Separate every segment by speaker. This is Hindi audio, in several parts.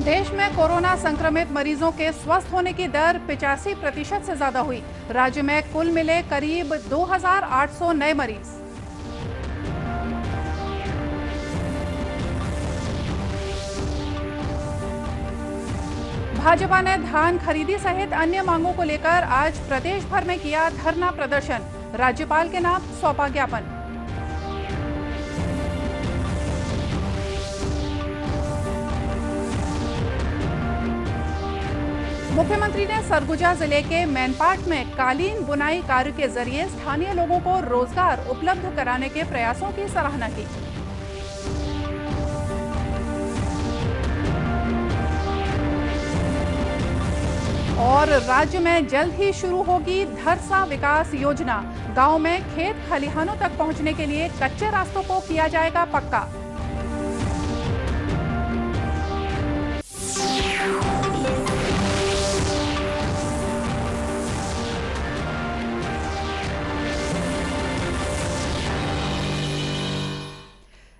Speaker 1: देश में कोरोना संक्रमित मरीजों के स्वस्थ होने की दर 85% से ज्यादा हुई। राज्य में कुल मिले करीब 2,800 नए मरीज। भाजपा ने धान खरीदी सहित अन्य मांगों को लेकर आज प्रदेश भर में किया धरना प्रदर्शन। राज्यपाल के नाम सौंपा ज्ञापन। मुख्यमंत्री ने सरगुजा जिले के मैनपाट में कालीन बुनाई कार्य के जरिए स्थानीय लोगों को रोजगार उपलब्ध कराने के प्रयासों की सराहना की। और राज्य में जल्द ही शुरू होगी धरसा विकास योजना। गांव में खेत खलिहानों तक पहुंचने के लिए कच्चे रास्तों को किया जाएगा पक्का।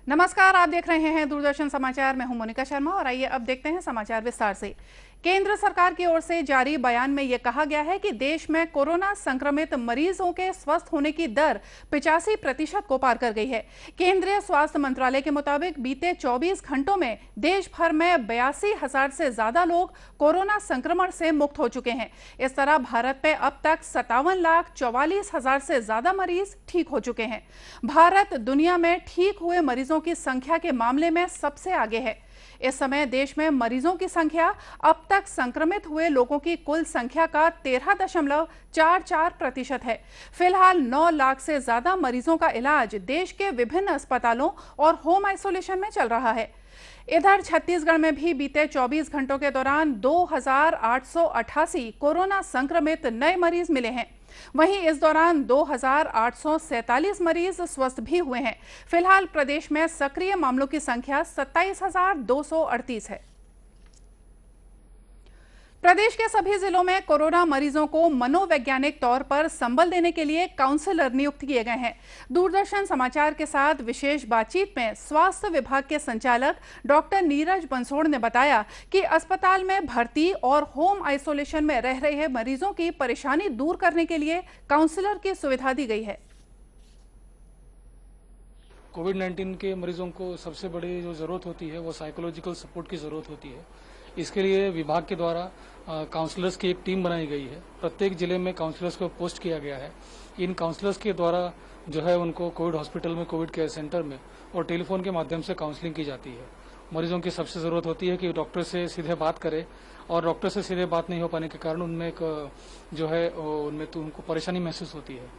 Speaker 1: नमस्कार, आप देख रहे हैं दूरदर्शन समाचार। मैं हूं मोनिका शर्मा और आइए अब देखते हैं समाचार विस्तार से। केंद्र सरकार की ओर से जारी बयान में यह कहा गया है कि देश में कोरोना संक्रमित मरीजों के स्वस्थ होने की दर 85% को पार कर गई है। केंद्रीय स्वास्थ्य मंत्रालय के मुताबिक बीते 24 घंटों में देश भर में 82,000 से ज्यादा लोग कोरोना संक्रमण से मुक्त हो चुके हैं। इस तरह भारत में अब तक 57,44,000 से ज्यादा मरीज ठीक हो चुके हैं। भारत दुनिया में ठीक हुए मरीजों की संख्या के मामले में सबसे आगे है। इस समय देश में मरीजों की संख्या अब तक संक्रमित हुए लोगों की कुल संख्या का 13.44% है। फिलहाल 9 लाख से ज्यादा मरीजों का इलाज देश के विभिन्न अस्पतालों और होम आइसोलेशन में चल रहा है। इधर छत्तीसगढ़ में भी बीते 24 घंटों के दौरान 2,888 कोरोना संक्रमित नए मरीज मिले हैं। वहीं इस दौरान 2,847 मरीज स्वस्थ भी हुए हैं। फिलहाल प्रदेश में सक्रिय मामलों की संख्या 27,238 है। प्रदेश के सभी जिलों में कोरोना मरीजों को मनोवैज्ञानिक तौर पर संबल देने के लिए काउंसलर नियुक्त किए गए हैं। दूरदर्शन समाचार के साथ विशेष बातचीत में स्वास्थ्य विभाग के संचालक डॉक्टर नीरज बंसोड़ ने बताया कि अस्पताल में भर्ती और होम आइसोलेशन में रह रहे मरीजों की परेशानी दूर करने के लिए काउंसलर की सुविधा दी गई है।
Speaker 2: कोविड-19 के मरीजों को सबसे बड़ी जो ज़रूरत होती है वो साइकोलॉजिकल सपोर्ट की ज़रूरत होती है। इसके लिए विभाग के द्वारा काउंसलर्स की एक टीम बनाई गई है। प्रत्येक जिले में काउंसलर्स को पोस्ट किया गया है। इन काउंसलर्स के द्वारा जो है उनको कोविड हॉस्पिटल में, कोविड केयर सेंटर में और टेलीफोन के माध्यम से काउंसलिंग की जाती है। मरीजों की सबसे ज़रूरत होती है कि डॉक्टर से सीधे बात करें, और डॉक्टर से सीधे बात नहीं हो पाने के कारण उनमें एक जो है उनमें तो उनको परेशानी महसूस होती है।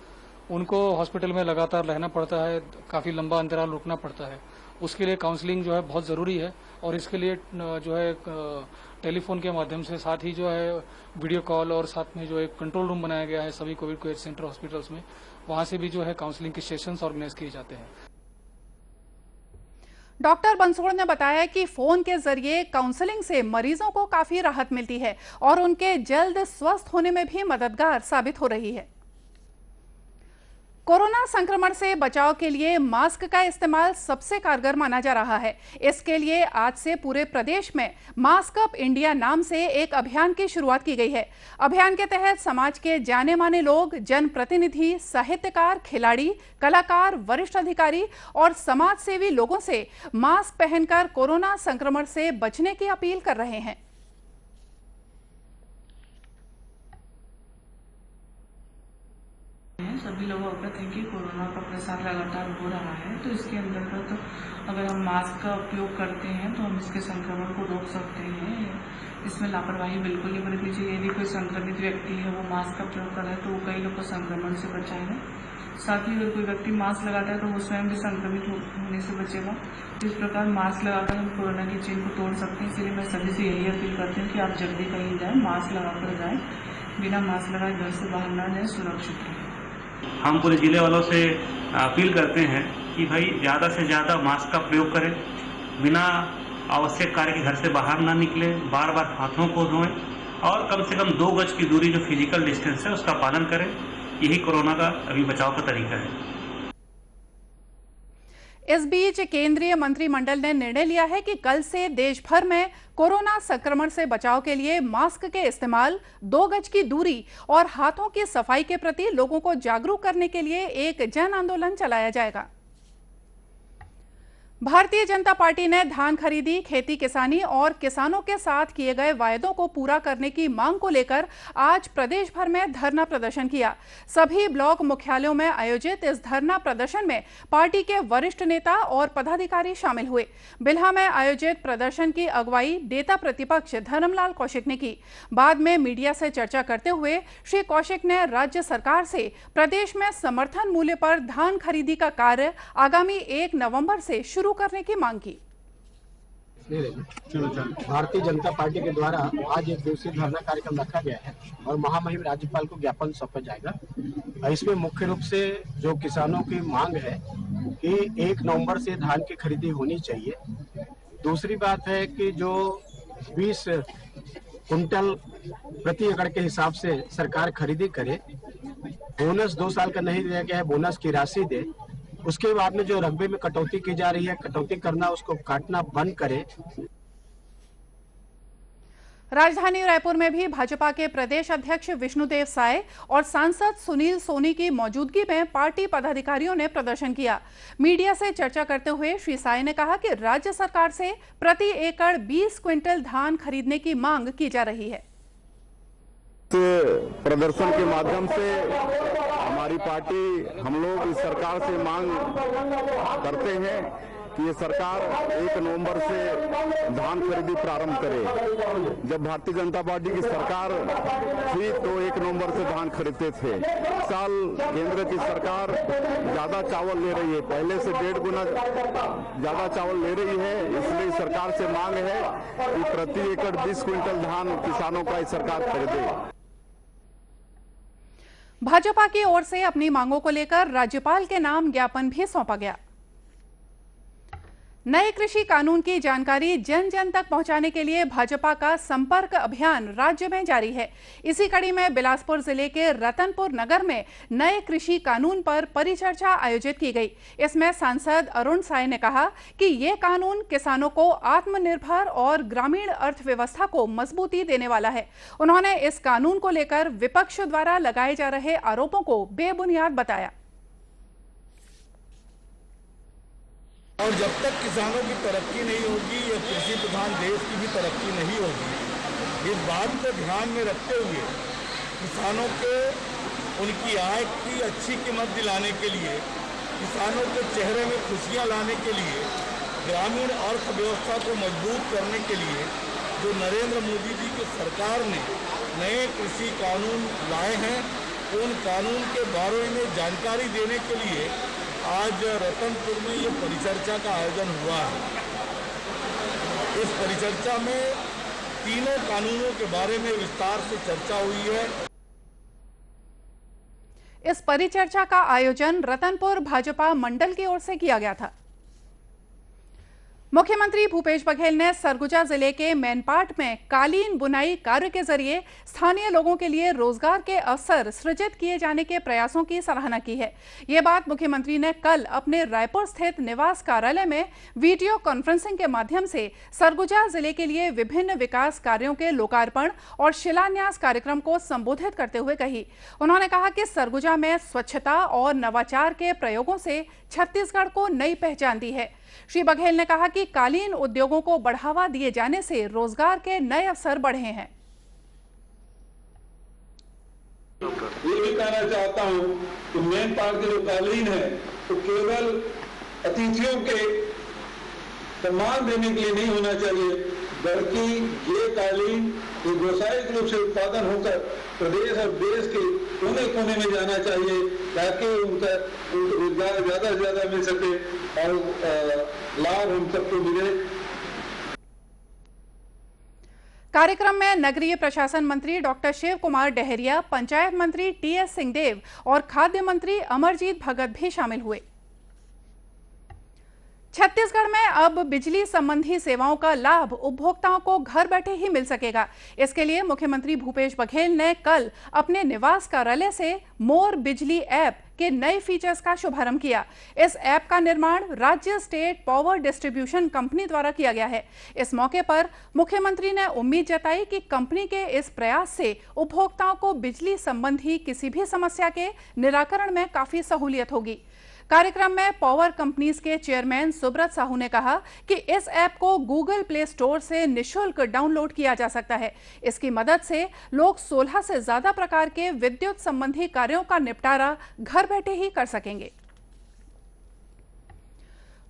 Speaker 2: उनको हॉस्पिटल में लगातार रहना पड़ता है, काफ़ी लंबा अंतराल रुकना पड़ता है। उसके लिए काउंसलिंग जो है बहुत ज़रूरी है, और इसके लिए जो है टेलीफोन के माध्यम से, साथ ही जो है वीडियो कॉल, और साथ में जो एक कंट्रोल रूम बनाया गया है सभी कोविड केयर सेंटर हॉस्पिटल्स में, वहाँ से भी जो है काउंसलिंग के सेशंस ऑर्गेनाइज किए जाते हैं।
Speaker 1: डॉक्टर बंसोड़ ने बताया कि फोन के जरिए काउंसलिंग से मरीजों को काफी राहत मिलती है और उनके जल्द स्वस्थ होने में भी मददगार साबित हो रही है। कोरोना संक्रमण से बचाव के लिए मास्क का इस्तेमाल सबसे कारगर माना जा रहा है। इसके लिए आज से पूरे प्रदेश में मास्क अप इंडिया नाम से एक अभियान की शुरुआत की गई है। अभियान के तहत समाज के जाने माने लोग, जनप्रतिनिधि, साहित्यकार, खिलाड़ी, कलाकार, वरिष्ठ अधिकारी और समाज सेवी लोगों से मास्क पहनकर कोरोना संक्रमण से बचने की अपील कर रहे हैं।
Speaker 3: सभी लोग अवगत हैं कि कोरोना का प्रसार लगातार हो रहा है, तो इसके अंतर्गत अगर हम मास्क का उपयोग करते हैं तो हम इसके संक्रमण को रोक सकते हैं। इसमें लापरवाही बिल्कुल नहीं बरतनी चाहिए। यदि कोई संक्रमित व्यक्ति है वो मास्क का प्रयोग कर रहा है तो वो कई लोग को संक्रमण से बचाएगा। साथ ही अगर कोई व्यक्ति मास्क लगाता है तो वो स्वयं भी संक्रमित होने से बचेगा। इस प्रकार मास्क लगाकर हम कोरोना की चेन को तोड़ सकते हैं। इसलिए मैं सभी से यही अपील करती हूँ कि आप जब भी कहीं जाएँ मास्क लगाकर जाएँ, बिना मास्क लगाए घर से बाहर ना जाए, सुरक्षित रहें।
Speaker 4: हम पूरे जिले वालों से अपील करते हैं कि भाई ज़्यादा से ज़्यादा मास्क का प्रयोग करें, बिना आवश्यक कार्य के घर से बाहर ना निकलें, बार बार हाथों को धोएं और कम से कम 2 गज की दूरी जो फिजिकल डिस्टेंस है उसका पालन करें। यही कोरोना का अभी बचाव का तरीका है।
Speaker 1: इस बीच केंद्रीय मंत्रिमंडल ने निर्णय लिया है कि कल से देश भर में कोरोना संक्रमण से बचाव के लिए मास्क के इस्तेमाल, 2 गज की दूरी और हाथों की सफाई के प्रति लोगों को जागरूक करने के लिए एक जन आंदोलन चलाया जाएगा। भारतीय जनता पार्टी ने धान खरीदी, खेती किसानी और किसानों के साथ किए गए वायदों को पूरा करने की मांग को लेकर आज प्रदेश भर में धरना प्रदर्शन किया। सभी ब्लॉक मुख्यालयों में आयोजित इस धरना प्रदर्शन में पार्टी के वरिष्ठ नेता और पदाधिकारी शामिल हुए। बिल्हा में आयोजित प्रदर्शन की अगुवाई नेता प्रतिपक्ष धर्मलाल कौशिक ने की। बाद में मीडिया से चर्चा करते हुए श्री कौशिक ने राज्य सरकार से प्रदेश में समर्थन मूल्य पर धान खरीदी का कार्य आगामी 1 नवंबर से शुरू करने की मांग की।
Speaker 5: भारतीय जनता पार्टी के द्वारा आज एक दिवसीय धरना कार्यक्रम रखा गया है और महामहिम राज्यपाल को ज्ञापन सौंपा जाएगा। इसमें मुख्य रूप से जो किसानों की मांग है कि 1 नवंबर से धान की खरीदी होनी चाहिए। दूसरी बात है कि जो 20 कुंटल प्रति एकड़ के हिसाब से सरकार खरीदी करे, बोनस 2 साल का नहीं दिया गया है, बोनस की राशि दे। उसके बाद में जो रकबे में कटौती की जा रही है, कटौती करना, उसको काटना बंद करे।
Speaker 1: राजधानी रायपुर में भी भाजपा के प्रदेश अध्यक्ष विष्णुदेव साय और सांसद सुनील सोनी की मौजूदगी में पार्टी पदाधिकारियों ने प्रदर्शन किया। मीडिया से चर्चा करते हुए श्री साय ने कहा कि राज्य सरकार से प्रति एकड़ 20 क्विंटल धान खरीदने की मांग की जा रही है।
Speaker 6: प्रदर्शन के माध्यम से हमारी पार्टी, हम लोग इस सरकार से मांग करते हैं कि ये सरकार 1 नवंबर से धान खरीदी प्रारंभ करे। जब भारतीय जनता पार्टी की सरकार थी तो 1 नवंबर से धान खरीदते थे। इस साल केंद्र की सरकार ज्यादा चावल ले रही है, पहले से 1.5 गुना ज्यादा चावल ले रही है। इसलिए सरकार से मांग है कि प्रति एकड़ 20 क्विंटल धान किसानों का इस सरकार खरीदे।
Speaker 1: भाजपा की ओर से अपनी मांगों को लेकर राज्यपाल के नाम ज्ञापन भी सौंपा गया। नए कृषि कानून की जानकारी जन जन तक पहुंचाने के लिए भाजपा का संपर्क अभियान राज्य में जारी है। इसी कड़ी में बिलासपुर जिले के रतनपुर नगर में नए कृषि कानून पर परिचर्चा आयोजित की गई। इसमें सांसद अरुण साय ने कहा कि ये कानून किसानों को आत्मनिर्भर और ग्रामीण अर्थव्यवस्था को मजबूती देने वाला है। उन्होंने इस कानून को लेकर विपक्ष द्वारा लगाए जा रहे आरोपों को बेबुनियाद बताया।
Speaker 7: और जब तक किसानों की तरक्की नहीं होगी या कृषि प्रधान देश की भी तरक्की नहीं होगी, इस बात को ध्यान में रखते हुए किसानों को उनकी आय की अच्छी कीमत दिलाने के लिए, किसानों के चेहरे में खुशियां लाने के लिए, ग्रामीण अर्थव्यवस्था को मजबूत करने के लिए जो नरेंद्र मोदी जी की सरकार ने नए कृषि कानून लाए हैं, उन कानून के बारे में जानकारी देने के लिए आज रतनपुर में ये परिचर्चा का आयोजन हुआ है। इस परिचर्चा में तीनों कानूनों के बारे में विस्तार से चर्चा हुई है।
Speaker 1: इस परिचर्चा का आयोजन रतनपुर भाजपा मंडल की ओर से किया गया था। मुख्यमंत्री भूपेश बघेल ने सरगुजा जिले के मैनपाट में कालीन बुनाई कार्य के जरिए स्थानीय लोगों के लिए रोजगार के अवसर सृजित किए जाने के प्रयासों की सराहना की है। ये बात मुख्यमंत्री ने कल अपने रायपुर स्थित निवास कार्यालय में वीडियो कॉन्फ्रेंसिंग के माध्यम से सरगुजा जिले के लिए विभिन्न विकास कार्यों के लोकार्पण और शिलान्यास कार्यक्रम को संबोधित करते हुए कही। उन्होंने कहा कि सरगुजा में स्वच्छता और नवाचार के प्रयोगों से छत्तीसगढ़ को नई पहचान दी है। श्री बघेल ने कहा कि कालीन उद्योगों को बढ़ावा दिए जाने से रोजगार के नए अवसर बढ़े हैं।
Speaker 8: ये भी कहना चाहता हूं कि मैनपाट के जो कालीन है तो केवल अतिथियों के सम्मान देने के लिए नहीं होना चाहिए, बल्कि ये कालीन व्यावसायिक रूप से उत्पादन होकर प्रदेश और देश के कोने कोने में जाना चाहिए, ताकि उनको रोजगार ज्यादा से ज्यादा मिल सके और लाभ हम सबको मिले।
Speaker 1: कार्यक्रम में नगरीय प्रशासन मंत्री डॉक्टर शिव कुमार डहरिया, पंचायत मंत्री टीएस सिंहदेव और खाद्य मंत्री अमरजीत भगत भी शामिल हुए। छत्तीसगढ़ में अब बिजली संबंधी सेवाओं का लाभ उपभोक्ताओं को घर बैठे ही मिल सकेगा। इसके लिए मुख्यमंत्री भूपेश बघेल ने कल अपने निवास कार्यालय से मोर बिजली ऐप के नए फीचर्स का शुभारंभ किया। इस ऐप का निर्माण राज्य स्टेट पावर डिस्ट्रीब्यूशन कंपनी द्वारा किया गया है। इस मौके पर मुख्यमंत्री ने उम्मीद जताई कि कंपनी के इस प्रयास से उपभोक्ताओं को बिजली संबंधी किसी भी समस्या के निराकरण में काफी सहूलियत होगी। कार्यक्रम में पावर कंपनीज के चेयरमैन सुब्रत साहू ने कहा कि इस ऐप को गूगल प्ले स्टोर से निःशुल्क डाउनलोड किया जा सकता है। इसकी मदद से लोग 16 से ज्यादा प्रकार के विद्युत संबंधी कार्यों का निपटारा घर बैठे ही कर सकेंगे।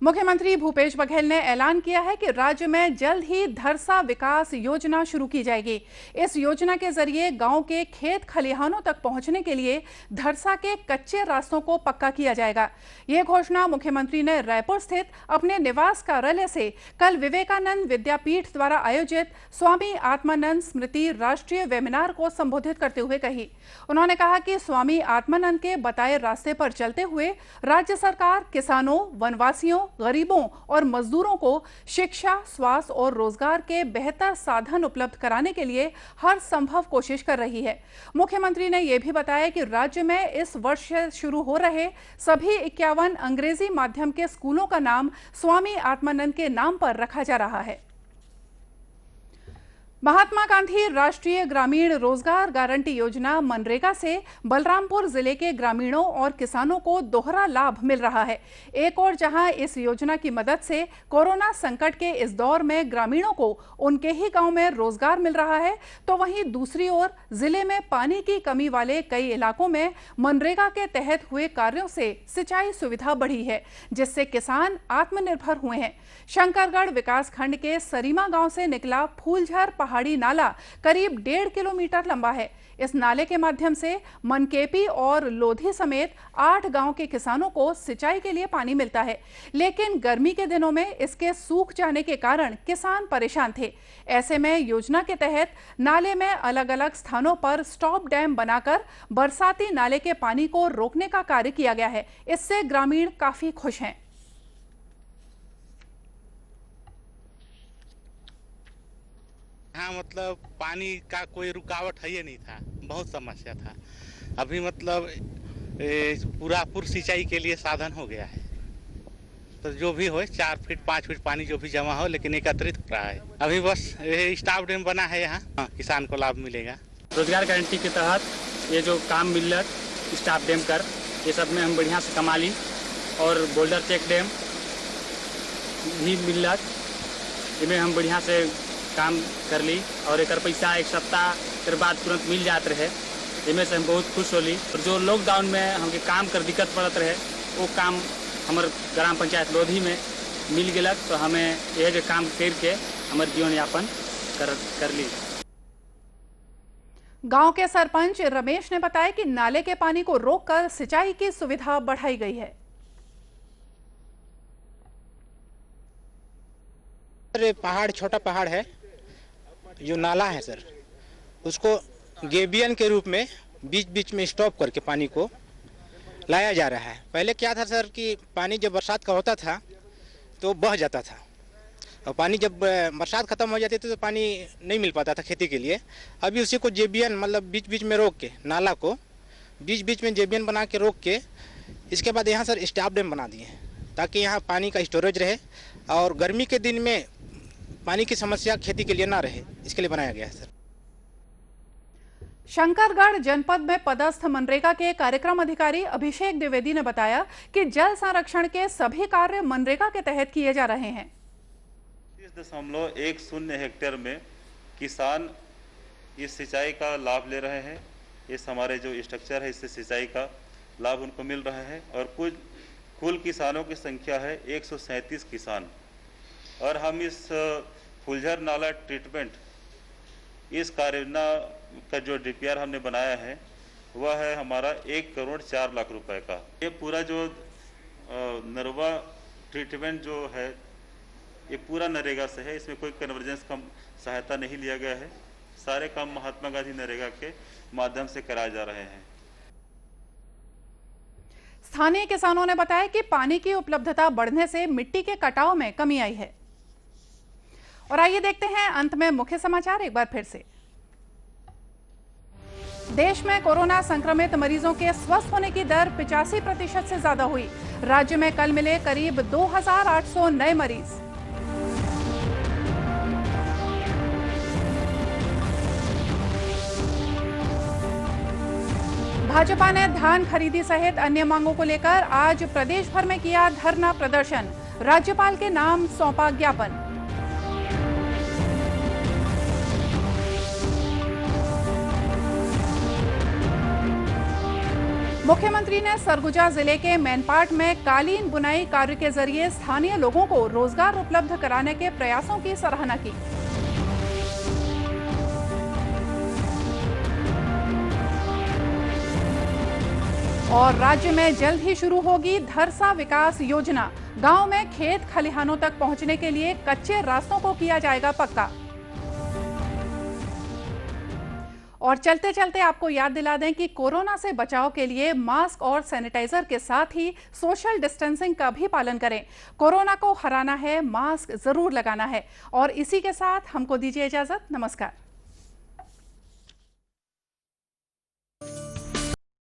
Speaker 1: मुख्यमंत्री भूपेश बघेल ने ऐलान किया है कि राज्य में जल्द ही धरसा विकास योजना शुरू की जाएगी। इस योजना के जरिए गांव के खेत खलिहानों तक पहुंचने के लिए धरसा के कच्चे रास्तों को पक्का किया जाएगा। यह घोषणा मुख्यमंत्री ने रायपुर स्थित अपने निवास कार्यालय से कल विवेकानंद विद्यापीठ द्वारा आयोजित स्वामी आत्मानंद स्मृति राष्ट्रीय वेबिनार को संबोधित करते हुए कही। उन्होंने कहा कि स्वामी आत्मानंद के बताए रास्ते पर चलते हुए राज्य सरकार किसानों, वनवासियों, गरीबों और मजदूरों को शिक्षा, स्वास्थ्य और रोजगार के बेहतर साधन उपलब्ध कराने के लिए हर संभव कोशिश कर रही है। मुख्यमंत्री ने यह भी बताया कि राज्य में इस वर्ष से शुरू हो रहे सभी 51 अंग्रेजी माध्यम के स्कूलों का नाम स्वामी आत्मानंद के नाम पर रखा जा रहा है। महात्मा गांधी राष्ट्रीय ग्रामीण रोजगार गारंटी योजना मनरेगा से बलरामपुर जिले के ग्रामीणों और किसानों को दोहरा लाभ मिल रहा है। एक और जहां इस योजना की मदद से कोरोना संकट के इस दौर में ग्रामीणों को उनके ही गांव में रोजगार मिल रहा है, तो वहीं दूसरी ओर जिले में पानी की कमी वाले कई इलाकों में मनरेगा के तहत हुए कार्यों से सिंचाई सुविधा बढ़ी है, जिससे किसान आत्मनिर्भर हुए हैं। शंकरगढ़ विकास खंड के सरीमा गांव से निकला फूलझर पहाड़ी नाला करीब 1.5 किलोमीटर लंबा है। इस नाले के माध्यम से मनकेपी और लोधी समेत 8 गांव के किसानों को सिंचाई के लिए पानी मिलता है, लेकिन गर्मी के दिनों में इसके सूख जाने के कारण किसान परेशान थे। ऐसे में योजना के तहत नाले में अलग अलग स्थानों पर स्टॉप डैम बनाकर बरसाती नाले के पानी को रोकने का कार्य किया गया है। इससे ग्रामीण काफी खुश हैं।
Speaker 9: हाँ, मतलब पानी का कोई रुकावट है ही नहीं था, बहुत समस्या था। अभी मतलब पूरा सिंचाई के लिए साधन हो गया है, तो जो भी हो 4 फीट 5 फीट पानी जो भी जमा हो, लेकिन एकत्रित हो रहा है। अभी बस स्टॉप डैम बना है यहाँ, किसान को लाभ मिलेगा।
Speaker 10: रोजगार गारंटी के तहत ये जो काम मिल रहा स्टॉप डैम कर, ये सब में हम बढ़िया से कमा ली और बोल्डर चेक डैम भी मिल रहा, इनमें हम बढ़िया से काम कर ली और एक पैसा 1 सप्ताह के बाद तुरंत मिल जाते रहे। इनमें से हम बहुत खुश होली। और जो लॉकडाउन में हमके काम कर दिक्कत पड़त रहे, वो काम हमारे ग्राम पंचायत लोधी में मिल गलक, तो हमें यह जो काम करके हमारे जीवन यापन कर ली।
Speaker 1: गांव के सरपंच रमेश ने बताया कि नाले के पानी को रोककर सिंचाई की सुविधा बढ़ाई गई है।
Speaker 11: पहाड़ छोटा पहाड़ है, जो नाला है सर, उसको गेबियन के रूप में बीच बीच में स्टॉप करके पानी को लाया जा रहा है। पहले क्या था सर कि पानी जब बरसात का होता था तो बह जाता था, और पानी जब बरसात खत्म हो जाती थी तो पानी नहीं मिल पाता था खेती के लिए। अभी उसी को जेबियन मतलब बीच बीच में रोक के, नाला को बीच बीच में जेबियन बना के रोक के, इसके बाद यहाँ सर स्टॉप डैम बना दिए ताकि यहाँ पानी का स्टोरेज रहे और गर्मी के दिन में पानी की समस्या खेती के लिए ना रहे, इसके लिए बनाया गया है सर।
Speaker 1: शंकरगढ़ जनपद में पदस्थ मनरेगा के कार्यक्रम अधिकारी अभिषेक द्विवेदी ने बताया कि जल संरक्षण के सभी कार्य मनरेगा के तहत किए जा रहे हैं।
Speaker 12: 30.10 हेक्टेयर में किसान इस सिंचाई का लाभ ले रहे हैं। इस हमारे जो स्ट्रक्चर है, इससे सिंचाई का लाभ उनको मिल रहा है और कुल किसानों की संख्या है 137 किसान। और हम इस फुलझर नाला ट्रीटमेंट, इस कार्ययोजना का जो DPR हमने बनाया है वह है हमारा 1 करोड़ 4 लाख रुपए का। ये पूरा जो नरवा ट्रीटमेंट जो है, ये पूरा नरेगा से है, इसमें कोई कन्वर्जेंस का सहायता नहीं लिया गया है। सारे काम महात्मा गांधी नरेगा के माध्यम से कराए जा रहे हैं।
Speaker 1: स्थानीय किसानों ने बताया कि पानी की उपलब्धता बढ़ने से मिट्टी के कटाव में कमी आई है। और आइए देखते हैं अंत में मुख्य समाचार एक बार फिर से। देश में कोरोना संक्रमित मरीजों के स्वस्थ होने की दर 85% से ज्यादा हुई। राज्य में कल मिले करीब 2800 नए मरीज। भाजपा ने धान खरीदी सहित अन्य मांगों को लेकर आज प्रदेश भर में किया धरना प्रदर्शन। राज्यपाल के नाम सौंपा ज्ञापन। मुख्यमंत्री ने सरगुजा जिले के मैनपाट में कालीन बुनाई कार्य के जरिए स्थानीय लोगों को रोजगार उपलब्ध कराने के प्रयासों की सराहना की। और राज्य में जल्द ही शुरू होगी धरसा विकास योजना। गांव में खेत खलिहानों तक पहुंचने के लिए कच्चे रास्तों को किया जाएगा पक्का। और चलते चलते आपको याद दिला दें कि कोरोना से बचाव के लिए मास्क और सैनिटाइजर के साथ ही सोशल डिस्टेंसिंग का भी पालन करें। कोरोना को हराना है, मास्क जरूर लगाना है। और इसी के साथ हमको दीजिए इजाजत। नमस्कार।